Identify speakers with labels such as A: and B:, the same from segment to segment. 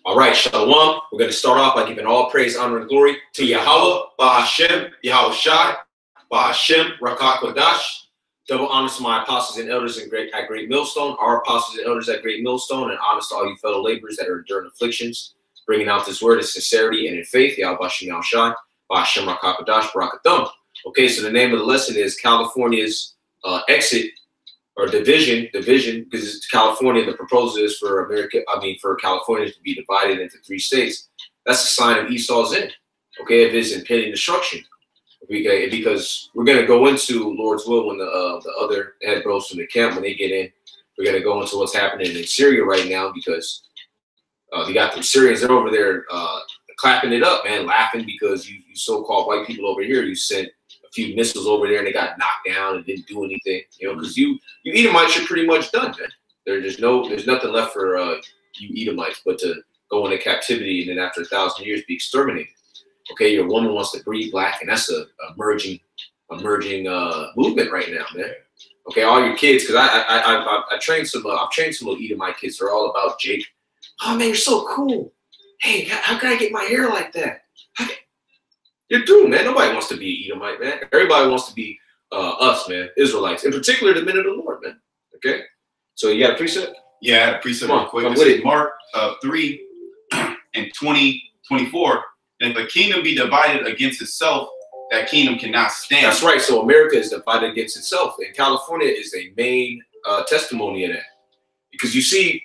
A: All right, Shalom. We're going to start off by giving all praise, honor, and glory to Yahweh, Ba'Hashem, Yahweh Shai, Ba'Hashem, Rakah Kodash. Double honors to my apostles and elders at Great Millstone, our apostles and elders at Great Millstone, and honors to all you fellow laborers that are enduring afflictions, bringing out this word in sincerity and in faith. Yahweh Ba'Hashem, Yahweh Shai, Ba'Hashem, Rakah Kodash, Barakathum. Okay, so the name of the lesson is California's exit or division, because California, the proposal is for for California to be divided into 3 states. That's a sign of Esau'S end, okay, of his impending destruction. Because we're going to go into Lord's will when the other head bros from the camp, when they get in, we're going to go into what's happening in Syria right now, because you got the Syrians, they're over there clapping it up, man, laughing because you so-called white people over here, you sent few missiles over there and they got knocked down and didn't do anything, you know, because you Edomites are pretty much done, man. There's nothing left for you Edomites but to go into captivity and then after 1,000 years be exterminated. Okay, your woman wants to breed black, and that's a emerging movement right now, man. Okay, all your kids, because I've trained some little Edomite kids. They're all about Jake. Oh man, you're so cool. Hey, how can I get my hair like that? You're doomed, man. Nobody wants to be an Edomite, man. Everybody wants to be us, man, Israelites, in particular the men of the Lord, man. Okay? So you got a precept?
B: Yeah, I had a precept real quick. This is Mark 3 and 24. And if a kingdom be divided against itself, that kingdom cannot stand.
A: That's right. So America is divided against itself. And California is a main testimony of that. Because you see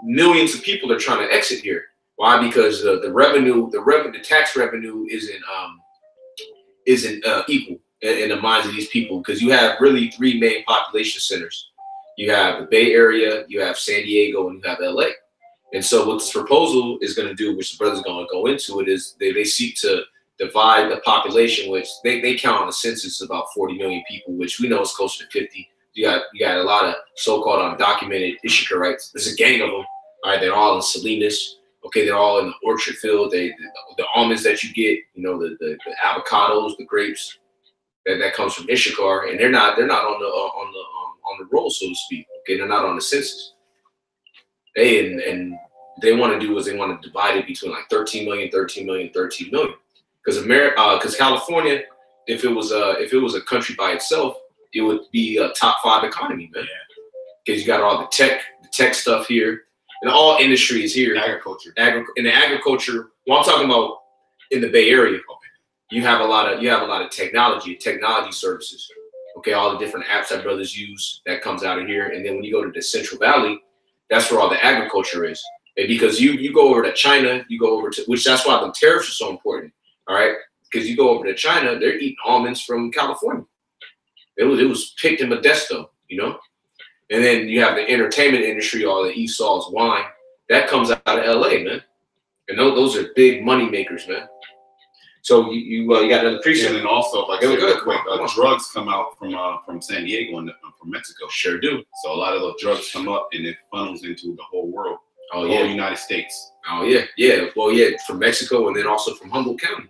A: millions of people are trying to exit here. Why? Because the tax revenue isn't equal in the minds of these people. Because you have really 3 main population centers. You have the Bay Area, you have San Diego, and you have LA. And so what this proposal is going to do, which the brother's going to go into it, is they seek to divide the population, which they count on the census about 40 million people, which we know is closer to 50. You got a lot of so-called undocumented Issacharites. There's a gang of them. All right, they're all in Salinas. Okay, they're all in the orchard field. The almonds that you get, you know, the avocados, the grapes, that comes from Issachar, and they're not on the roll, so to speak. Okay, they're not on the census. And they want to do is they want to divide it between like 13 million, 13 million, 13 million. Because California, if it was a country by itself, it would be a top 5 economy, man. Because you got all the tech stuff here. And all industries here.
B: Agriculture.
A: In the agriculture, well, I'm talking about in the Bay Area. You have a lot of technology services. Okay, all the different apps that brothers use that comes out of here. And then when you go to the Central Valley, that's where all the agriculture is. And because you go over to China, you go over to, which that's why the tariffs are so important. All right, because you go over to China, they're eating almonds from California. It was picked in Modesto, you know. And then you have the entertainment industry, all the Esau'S wine. That comes out of LA, man. And those are big money makers, man. So you got another precept.
B: And then also, like I said real quick, drugs come out from San Diego and from Mexico.
A: Sure do.
B: So a lot of those drugs come up and it funnels into the whole world.
A: Oh,
B: the whole United States.
A: Oh, yeah. Yeah. Well, yeah, from Mexico and then also from Humboldt County.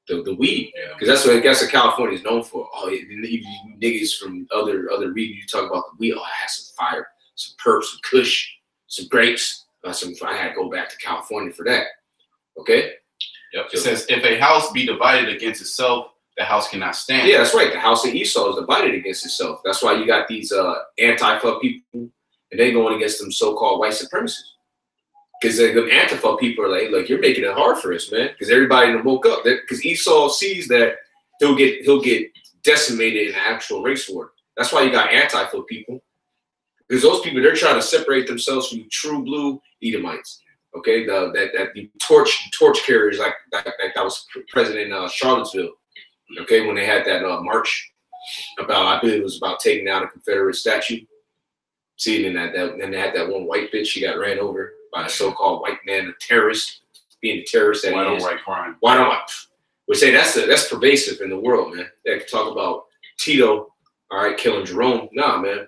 A: The weed, because that's what California is known for. Oh, yeah, you niggas from other regions, you talk about the weed. Oh, I had some fire, some perps, some kush, some grapes. I had to go back to California for that. Okay.
B: Yep. It says, if a house be divided against itself, the house cannot stand.
A: Yeah, that's right. The house of Esau is divided against itself. That's why you got these Antifa people, and they going against them so-called white supremacists. Because the Antifa people are like, you're making it hard for us, man. Because everybody woke up. Because Esau sees that he'll get decimated in an actual race war. That's why you got Antifa people. Because those people, they're trying to separate themselves from true blue Edomites. Okay, the torch carriers like that was present in Charlottesville. Okay, when they had that march I believe it was about taking down a Confederate statue. See, and then they had that one white bitch. She got ran over by a so-called white man, a terrorist, being a terrorist that
B: white
A: he is.
B: White crime.
A: Why don't I? We say that's pervasive in the world, man. They can talk about Tito, all right, killing Jerome. Nah, man.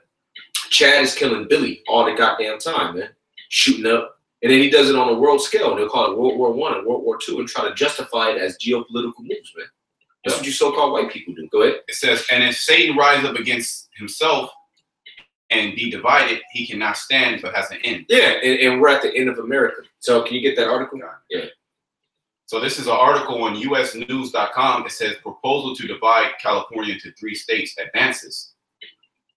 A: Chad is killing Billy all the goddamn time, man. Shooting up. And then he does it on a world scale. And they'll call it World War I and World War II and try to justify it as geopolitical moves, man. That's what you so-called white people do. Go ahead.
B: It says, and if Satan rise up against himself, and be divided, he cannot stand, but has an end.
A: Yeah, and we're at the end of America. So can you get that article? Yeah.
B: So this is an article on usnews.com. It says proposal to divide California into 3 states advances.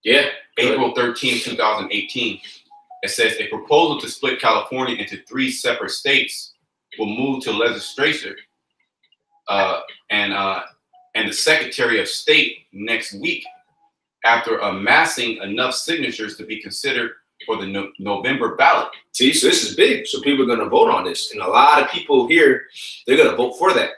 A: Yeah.
B: April 13, 2018. It says a proposal to split California into 3 separate states will move to legislature and the Secretary of State next week after amassing enough signatures to be considered for the November ballot.
A: See, so this is big. So people are going to vote on this. And a lot of people here, they're going to vote for that.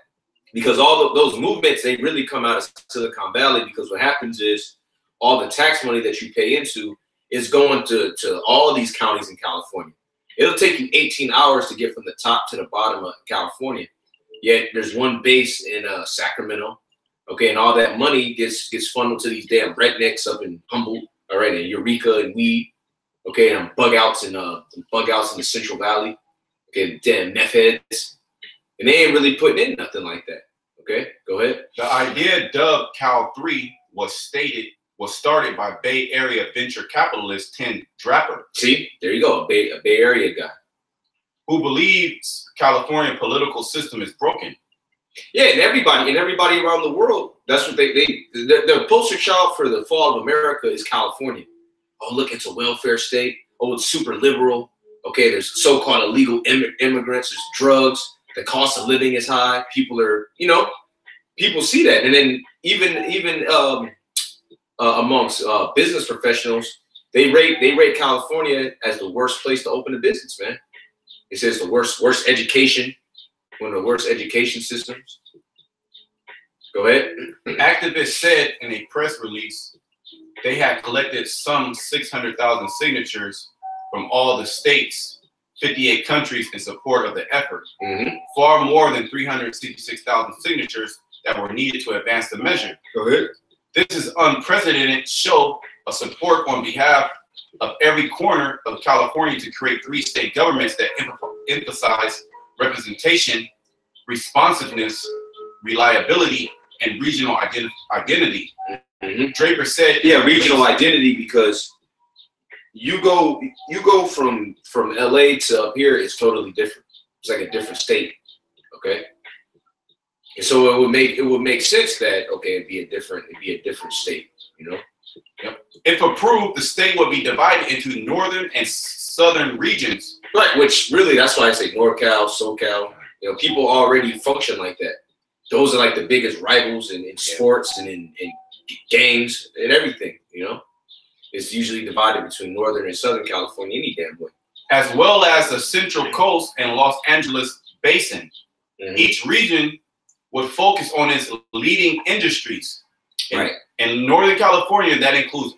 A: Because all of those movements, they really come out of Silicon Valley, because what happens is all the tax money that you pay into is going to all of these counties in California. It'll take you 18 hours to get from the top to the bottom of California. Yet there's one base in Sacramento. Okay, and all that money gets funneled to these damn rednecks up in Humboldt, all right, and Eureka and Weed. Okay, and bug outs in the Central Valley. Okay, damn meth heads. And they ain't really putting in nothing like that. Okay, go ahead.
B: The idea dubbed Cal 3 was started by Bay Area venture capitalist Tim Draper.
A: See, there you go, a Bay Area guy.
B: Who believes California political system is broken.
A: Yeah, and everybody around the world, that's what the poster child for the fall of America is California. Oh, look, it's a welfare state. Oh, it's super liberal. Okay, there's so-called illegal immigrants. There's drugs. The cost of living is high. People are, people see that. And then even amongst business professionals, they rate California as the worst place to open a business, man. It says the worst education, one of the worst education systems. Go ahead.
B: Activists said in a press release they had collected some 600,000 signatures from all the states, 58 countries in support of the effort. Far more than 366,000 signatures that were needed to advance the measure.
A: Go ahead.
B: This is unprecedented show of support on behalf of every corner of California to create 3 state governments that emphasize representation, responsiveness, reliability, and regional identity. Draper said,
A: "Yeah, regional identity, because you go from LA to up here, it's totally different. It's like a different state, okay? And so it would make sense that it'd be a different state,
B: Yep. If approved, the state would be divided into northern and southern regions.
A: Right, which really, that's why I say NorCal, SoCal. People already function like that. Those are like the biggest rivals in sports and in gangs and everything, It's usually divided between Northern and Southern California any damn way.
B: As well as the Central Coast and Los Angeles Basin. Each region would focus on its leading industries.
A: Right.
B: In Northern California, that includes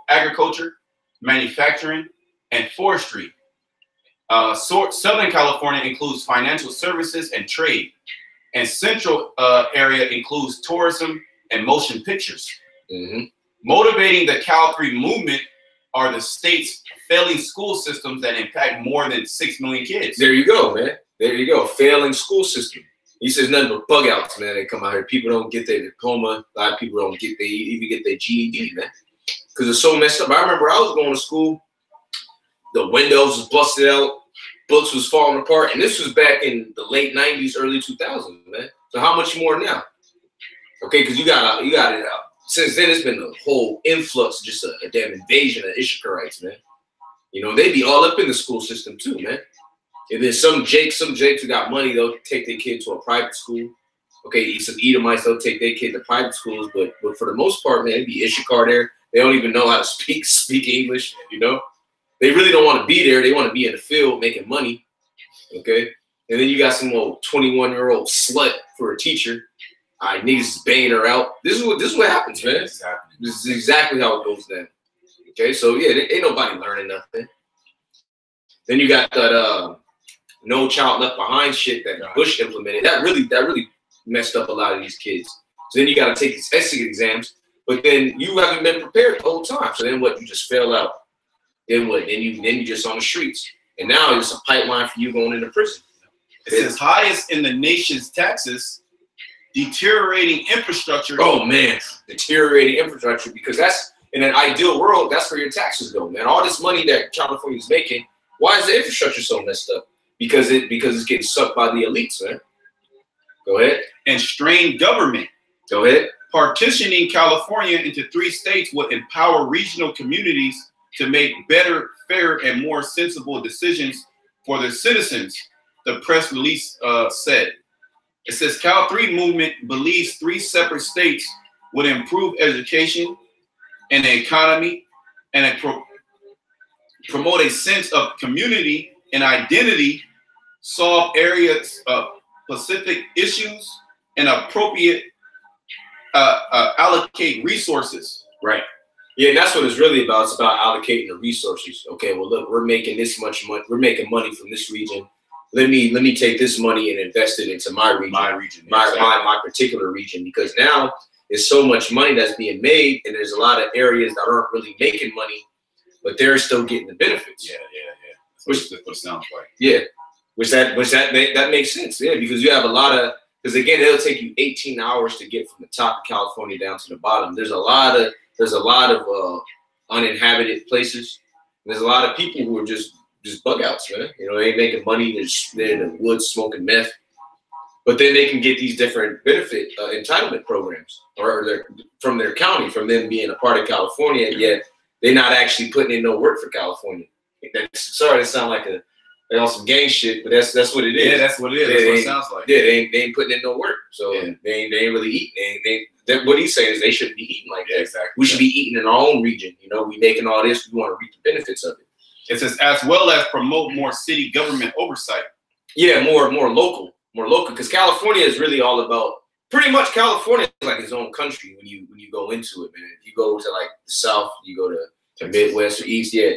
B: agriculture, manufacturing, and forestry. Southern California includes financial services and trade. And Central area includes tourism and motion pictures. Motivating the Cal 3 movement are the state's failing school systems that impact more than 6 million kids.
A: There you go, man. There you go. Failing school system. He says nothing but bug outs, man. They come out here. People don't get their diploma. A lot of people don't even get their GED, man. Because it's so messed up. I remember I was going to school. The windows was busted out. Books was falling apart. And this was back in the late 90s, early 2000s, man. So how much more now? Okay, because you got it out. Since then, it's been a whole influx, just a damn invasion of Ishikarites, man. They be all up in the school system too, man. And then some Jakes who got money, they'll take their kid to a private school. Okay, some Edomites, they'll take their kid to private schools, but for the most part, man, it'd be Ishikar there. They don't even know how to speak English, They really don't want to be there. They want to be in the field making money, okay? And then you got some old 21-year-old slut for a teacher. All right, niggas is banging her out. This is what happens, man. This is exactly how it goes down. Okay, so yeah, ain't nobody learning nothing. Then you got that No Child Left Behind shit that Bush implemented. That really messed up a lot of these kids. So then you got to take these SAT exams, but then you haven't been prepared the whole time. So then what? You just fail out. Then what? Then you just on the streets, and now it's a pipeline for you going into prison.
B: It says highest in the nation's taxes. Deteriorating infrastructure.
A: Oh man, deteriorating infrastructure, because that's in an ideal world, that's where your taxes go, man. All this money that California's making, why is the infrastructure so messed up? Because it's getting sucked by the elites, man. Go ahead.
B: And strained government.
A: Go ahead.
B: Partitioning California into 3 states would empower regional communities to make better, fairer, and more sensible decisions for their citizens, the press release said. It says Cal 3 movement believes 3 separate states would improve education and the economy and promote a sense of community and identity, solve areas of specific issues, and appropriate allocate resources.
A: Right. Yeah, and that's what it's really about. It's about allocating the resources. Okay, well, look, we're making this much money. We're making money from this region. Let me take this money and invest it into my region, my particular region, because now there's so much money that's being made, and there's a lot of areas that aren't really making money, but they're still getting the benefits.
B: Yeah. That's what it sounds like.
A: Yeah, that makes sense. Yeah, because you have a lot of, because again, it'll take you 18 hours to get from the top of California down to the bottom. There's a lot of uninhabited places. There's a lot of people who are just bug outs, man. You know, they ain't making money. They're in the woods smoking meth. But then they can get these different benefit entitlement programs or from their county, from them being a part of California, and yet they're not actually putting in no work for California. Sorry to sound like on some gang shit, but that's what it is.
B: Yeah, that's what it is. That's what it sounds like.
A: Yeah, they ain't putting in no work, so they ain't really eating. What he's saying is they shouldn't be eating like that.
B: Yeah, exactly.
A: We should be eating in our own region. You know, we making all this. We want to reap the benefits of it.
B: It says as well as promote more city government oversight.
A: Yeah, more local, because California is really all about. Pretty much, California is like its own country when you go into it, man. If you go to like the South, you go to Midwest or East, yeah.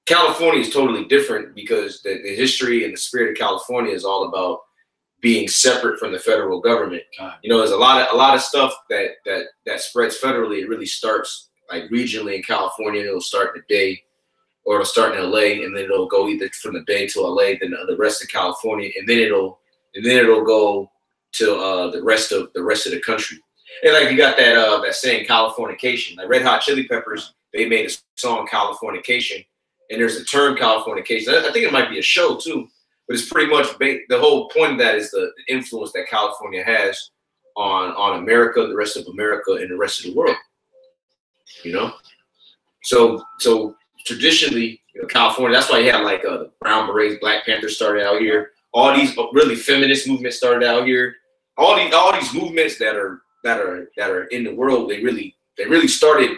A: California is totally different because the history and the spirit of California is all about being separate from the federal government. You know, there's a lot of stuff that spreads federally. It really starts like regionally in California. It'll start in the Bay, or it'll start in LA, and then it'll go either from the Bay to LA, then the rest of California, and then it'll go to the rest of the country. And like you got that saying Californication. Like Red Hot Chili Peppers, they made a song Californication. And there's a term Californication. I think it might be a show too, but it's pretty much the whole point of that is the influence that California has on America, the rest of America, and the rest of the world. You know, so traditionally, you know, California. That's why you had like the Brown Berets, Black Panthers started out here. All these really feminist movements started out here. All these movements that are in the world, they really started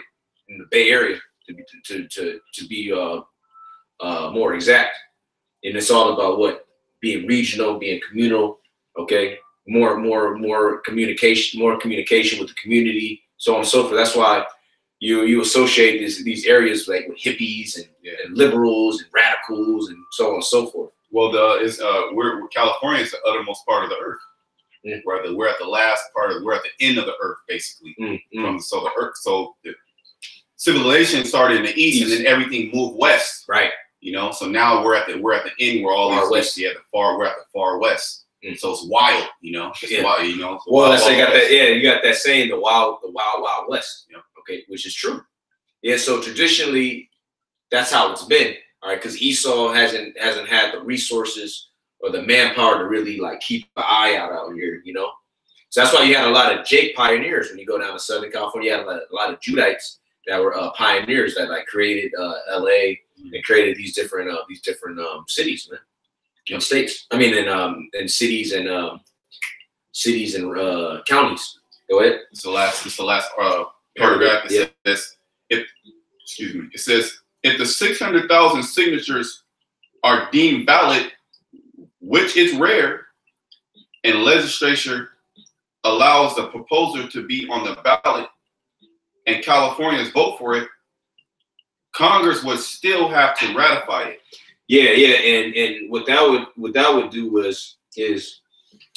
A: in the Bay Area to be more exact. And it's all about what? Being regional, being communal, okay? More communication with the community, so on and so forth. That's why you associate these areas like with hippies and liberals and radicals and so on and so forth.
B: Well, California is the uttermost part of the earth.
A: Mm.
B: We're at the last part of, we're at the end of the earth, basically. So the civilization started in the east, and then everything moved west.
A: Right.
B: You know, so now we're at the end where all these west. Yeah, we're at the far west. So it's wild, you know. It's wild, you know.
A: Well, that's you got that. Yeah, you got that saying, the wild west. Yeah. Okay, which is true. Yeah. So traditionally, that's how it's been. All right, because Esau hasn't had the resources or the manpower to really like keep an eye out here, you know. So that's why you had a lot of Jake pioneers when you go down to Southern California. You had a lot of Judites that were pioneers that like created LA and created these different cities, man. In states. I mean, in cities and counties. Go ahead.
B: It's the last paragraph. It says, it says, if the 600,000 signatures are deemed valid, which is rare, and legislature allows the proposal to be on the ballot, and Californians vote for it, Congress would still have to ratify it.
A: Yeah, and what that would do is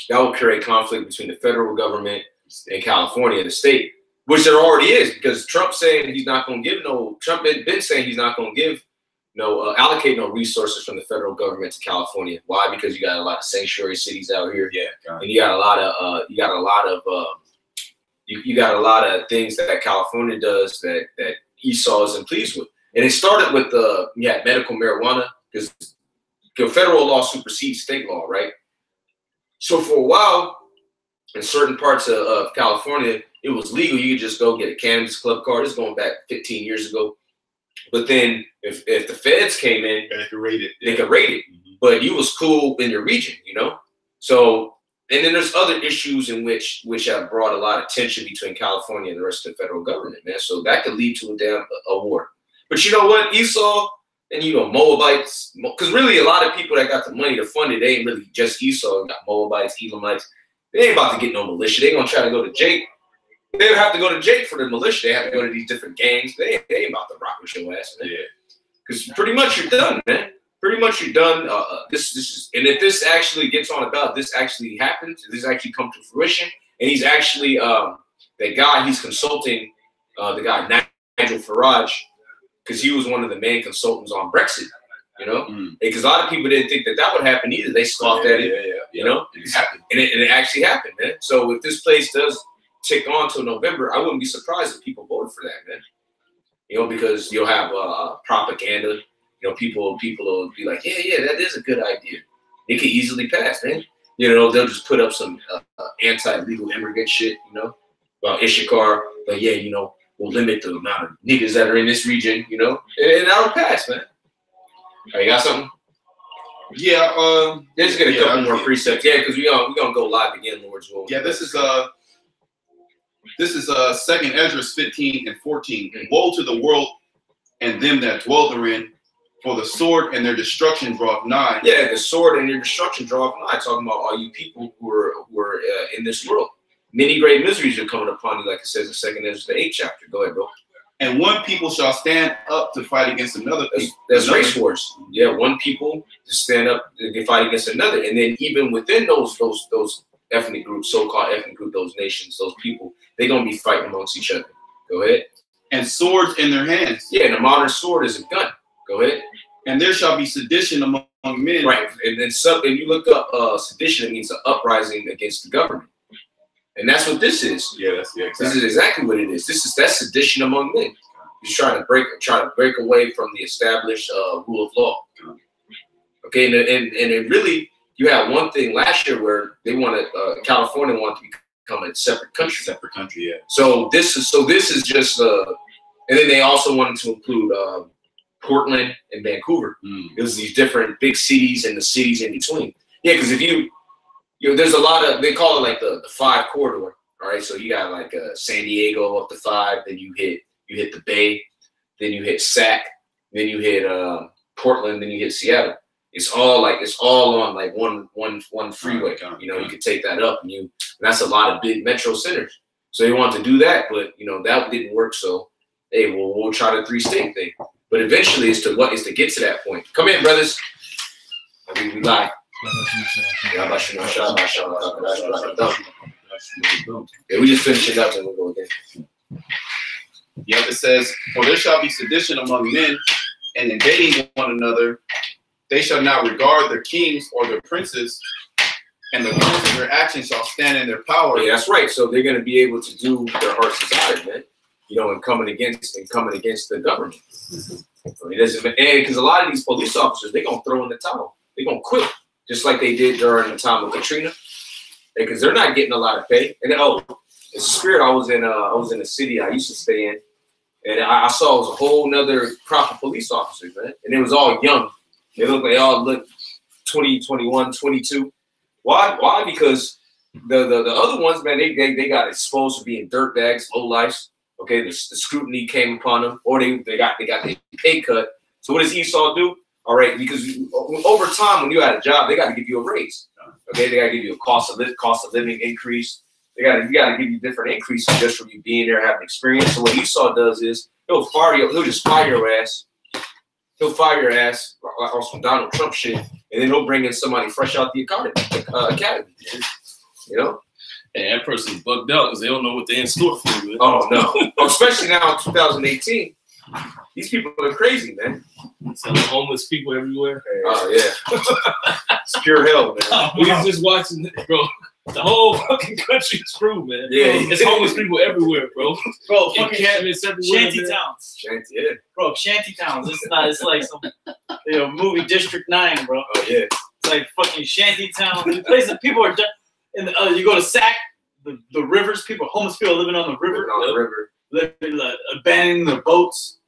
A: that would create conflict between the federal government and California, the state, which there already is, because Trump's saying he's not going to give Trump been saying he's not going to give allocate no resources from the federal government to California. Why? Because you got a lot of sanctuary cities out here, and you got a lot of things that California does that Esau isn't pleased with. And it started with medical marijuana, because federal law supersedes state law, right? So for a while, in certain parts of California, it was legal. You could just go get a cannabis club card. This is going back 15 years ago. But then if the feds came in,
B: they could raid it.
A: They could raid it. Mm-hmm. But you was cool in your region, you know? So, and then there's other issues in which have brought a lot of tension between California and the rest of the federal government, man. So that could lead to a war. But you know what? Esau and, you know, Moabites, because really a lot of people that got the money to fund it, they ain't really just Esau. Got Moabites, Elamites. They ain't about to get no militia. They gonna try to go to Jake. They would have to go to Jake for the militia. They have to go to these different gangs. They ain't about to rock with your ass, man. Yeah. Because pretty much you're done, man. Pretty much you're done. This is, and if this actually gets on about, this actually happens, if this actually comes to fruition, and he's actually that guy he's consulting, the guy Nigel Farage, because he was one of the main consultants on Brexit. You know, because a lot of people didn't think that would happen either. They scoffed at it. You know, it happened, and it actually happened, man. So if this place does tick on till November, I wouldn't be surprised if people voted for that, man. You know, because you'll have propaganda. You know, people will be like, yeah, that is a good idea. It could easily pass, man. You know, they'll just put up some anti-legal immigrant shit, you know, about Issachar. But yeah, you know, we'll limit the amount of niggas that are in this region, you know, and that'll pass, man. All right, you got something?
B: Yeah.
A: Let's get a couple more precepts. Yeah, because we're gonna go live again, Lord's will.
B: Yeah, this is 2nd Ezra 15 and 14. Mm-hmm. Woe to the world and them that dwell therein, for the sword and their destruction draweth nigh.
A: Yeah, the sword and your destruction draweth nigh. Talking about all you people who are in this world. Many great miseries are coming upon you, like it says in 2nd Ezra, the 8th chapter. Go ahead, bro.
B: And one people shall stand up to fight against another people.
A: That's race wars. Yeah, one people to stand up to fight against another. And then even within those ethnic groups, so-called ethnic group, those nations, those people, they're going to be fighting amongst each other. Go ahead.
B: And swords in their hands.
A: Yeah, and a modern sword is a gun. Go ahead.
B: And there shall be sedition among men.
A: Right. And then and you look up sedition, it means an uprising against the government. And that's what this is.
B: Yeah, exactly.
A: This is exactly what it is. That's sedition among men. He's trying to break away from the established rule of law. Okay, and it really, you had one thing last year where they wanted California wanted to become a separate country.
B: Separate country, yeah.
A: So this is just and then they also wanted to include Portland and Vancouver. It was these different big cities and the cities in between. Yeah, because if you know, there's a lot of, they call it like the 5 corridor. All right, so you got like San Diego up to 5, then you hit the Bay, then you hit Sac, then you hit Portland, then you hit Seattle. It's all on like one freeway. You know, you could take that up, and that's a lot of big metro centers. So they want to do that, but you know that didn't work. So hey, we'll try the 3-state thing. But eventually, it's to get to that point. Come in, brothers. We live. Yeah, we just finish it up and we'll go again.
B: Yep, it says, for there shall be sedition among men, and invading one another. They shall not regard their kings or their princes, and the ones of their actions shall stand in their power.
A: Yeah, that's right. So they're going to be able to do their heart's desire, man. You know, and coming against the government. I mean, because a lot of these police officers, they're gonna throw in the towel. They're gonna quit, just like they did during the time of Katrina, because they're not getting a lot of pay. And then, it's a spirit. I was in a city I used to stay in, and I saw it was a whole nother crop of police officers, man, and it was all young. They all looked 20, 21, 22. Why? Because the other ones, man, they got exposed to being dirtbags, lowlifes. Okay, the scrutiny came upon them, or they got their pay cut. So what does Esau do? All right, because over time, when you had a job, they got to give you a raise. Okay, they got to give you a cost of living increase. You got to give you different increases just from you being there, having experience. So what Esau does is he'll just fire your ass. He'll fire your ass on some Donald Trump shit, and then he'll bring in somebody fresh out the academy. You know.
C: And that person's bugged out because they don't know what they're in store for. Man.
A: Oh, no. Especially now in 2018. These people are crazy, man.
C: Some homeless people everywhere.
A: Oh, yeah. It's pure hell, man.
C: We was just watching it, bro. The whole fucking country's screwed, man.
A: Yeah,
C: There's homeless people everywhere, bro.
D: Bro,
C: In
D: fucking
C: cabinets everywhere.
D: shanty
C: man.
D: towns.
A: Yeah.
D: Bro, shanty towns. It's not. It's like some movie District 9, bro.
A: Oh yeah.
D: It's like fucking shanty towns. The places people are. And you go to Sac, the rivers. Homeless people living on the river.
A: On the river.
D: Living, abandoning their boats.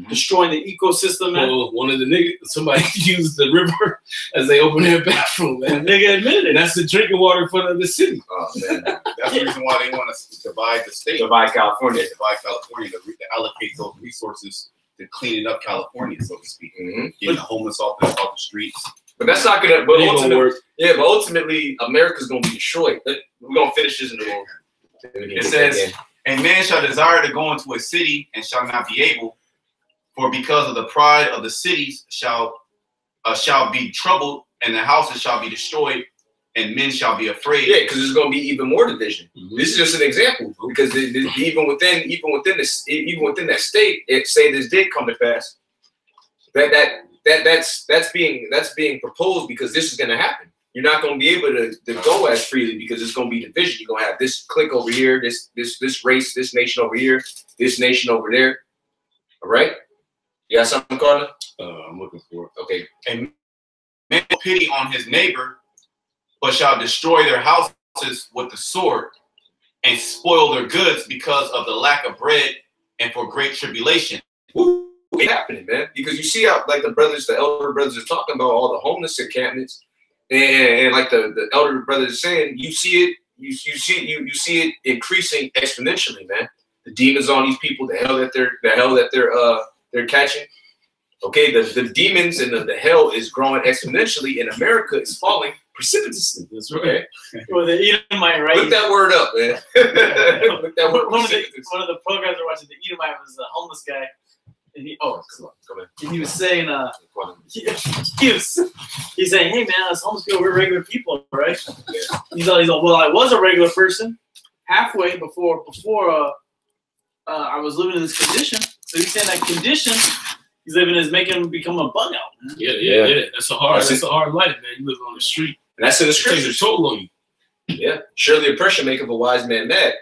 D: Destroying the ecosystem, man.
C: Well, one of the niggas, somebody used the river as they open their bathroom, man.
D: Nigga admitted it.
C: And that's the drinking water for the city.
A: Oh man.
B: That's the reason why they want to divide the state.
A: Divide California.
B: Divide California to allocate those resources to cleaning up California, so to speak. Getting the homeless off the streets.
A: But that's not gonna. But
C: It ain't gonna work.
A: Yeah, but ultimately, America's gonna be destroyed. We're gonna finish this in the room.
B: It says, "A man shall desire to go into a city and shall not be able, for because of the pride of the cities shall be troubled, and the houses shall be destroyed, and men shall be afraid."
A: Yeah, because there's gonna be even more division. This is just an example, because even within that state, it say this did come to pass. That's being proposed because this is gonna happen. You're not gonna be able to go as freely because it's gonna be division. You're gonna have this clique over here, this race, this nation over here, this nation over there. All right. You got something, Carter?
C: I'm looking for it.
A: Okay.
B: And man will pity on his neighbor, but shall destroy their houses with the sword, and spoil their goods because of the lack of bread and for great tribulation.
A: Ooh, it's happening, man. Because you see how like the elder brothers are talking about all the homeless encampments, and like the elder brothers are saying, you see it increasing exponentially, man. The demons on these people, the hell that they're catching. Okay, the demons and the hell is growing exponentially, and America is falling precipitously.
C: That's right.
D: Well, the Edomite, right?
A: Look that word up, man. Look that word.
D: One of the programs we're watching, the Edomite was a homeless guy, and come on. And he was saying, he's saying, hey man, us homeless people, we're regular people, right?
A: Yeah.
D: He's like, well, I was a regular person halfway before I was living in this condition. So he's saying that condition he's living is making him become a bug out, man.
C: Yeah. That's a hard life, man. You live on the street.
A: And that's in the
C: It takes
A: scriptures.
C: a toll on you.
A: Yeah. Surely oppression maketh a wise man mad.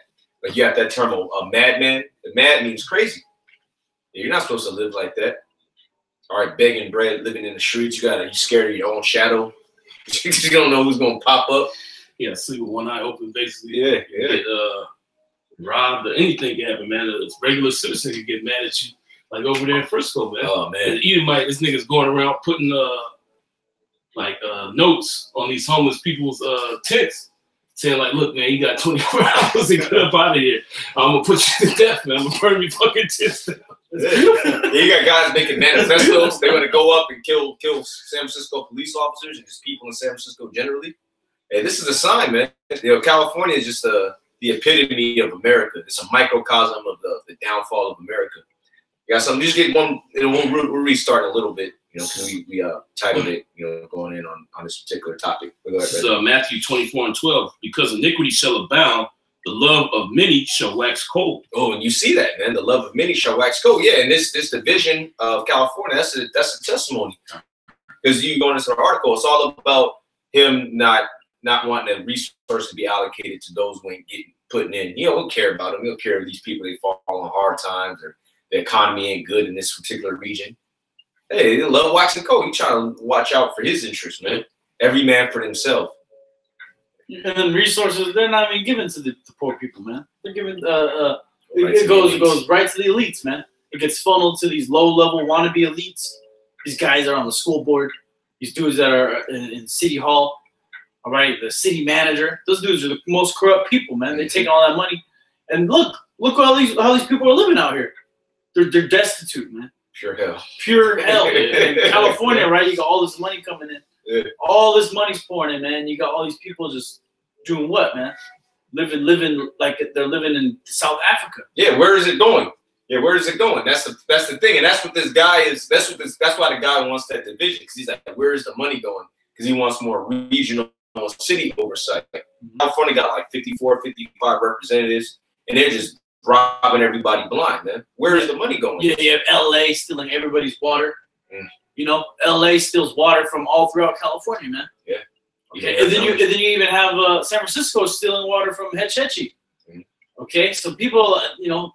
A: Like you have that term, a madman. Mad means crazy. You're not supposed to live like that. All right, begging bread, living in the streets. You scared of your own shadow. You don't know who's gonna pop up.
C: Yeah, sleep with one eye open, basically.
A: Yeah.
C: Get robbed or anything can happen, man. A regular citizen can get mad at you, like over there in Frisco, man.
A: Oh man.
C: The Edomite, this nigga's going around putting notes on these homeless people's tents, saying like, look, man, you got 24 hours to get up out of here. I'm gonna put you to death, man. I'm gonna burn your fucking tents down.
A: Yeah, you got guys making manifestos. They want to go up and kill San Francisco police officers and just people in San Francisco generally. Hey, this is a sign, man. California is just the epitome of America. It's a microcosm of the downfall of America. You got something? Just get one. We'll restart a little bit. Because we titled it, going in on this particular topic.
C: This is Matthew 24:12. Because iniquity shall abound, the love of many shall wax cold.
A: Oh, and you see that, man. The love of many shall wax cold. Yeah, and this division of California, that's a testimony. Because you go into the article, it's all about him not wanting the resources to be allocated to those who ain't putting in. He don't care about them. He don't care if these people they fall on hard times or the economy ain't good in this particular region. Hey, they love waxing cold. He trying to watch out for his interests, man. Every man for himself.
D: And then resources, they're not even given to the poor people, man. They're given,
A: Right
D: it goes right to the elites, man. It gets funneled to these low-level wannabe elites. These guys are on the school board. These dudes that are in City Hall, all right, the city manager. Those dudes are the most corrupt people, man. They take all that money. And look how these people are living out here. They're destitute, man.
A: Pure hell.
D: Pure hell. In California, right? You got all this money coming in.
A: Yeah.
D: All this money's pouring in, man. You got all these people just doing what, man? Living like they're living in South Africa.
A: Yeah, where is it going? Yeah, where is it going? That's the thing, and that's what this guy is. That's why the guy wants that division, because he's like, where is the money going? Because he wants more regional city oversight. California got like 54, 55 representatives, and they're just robbing everybody blind, man. Where is the money going?
D: Yeah, you have LA stealing everybody's water. LA steals water from all throughout California, man.
A: Yeah.
D: Okay, and then you even have San Francisco stealing water from Hetch-Hetchy. Okay, so people, you know,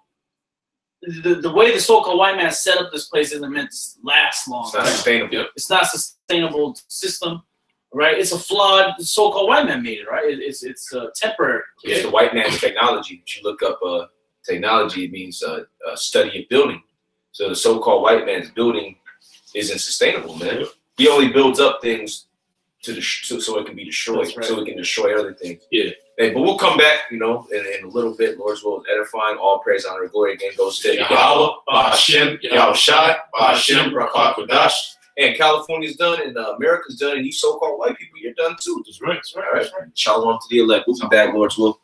D: the way the so-called white man set up this place isn't meant to last long.
A: It's not sustainable.
D: It's not a sustainable system, right? It's a flawed so-called white man made it, right? It's temporary.
A: It's the white man's technology. If you look up technology, it means study of building. So the so-called white man's building isn't sustainable, man. He only builds up things so it can be destroyed, so it can destroy other things.
C: Yeah.
A: But we'll come back, you know, in a little bit. Lord's will is edifying. All praise, honor, and glory again goes to
B: Yahweh, Ba'Hashem, Yahushai, Ba'Hashem, Rakah Kodash.
A: And California's done, and America's done, and you so-called white people, you're done too.
C: That's right.
A: All right. Shalom to the elect. We'll be back, Lord's will.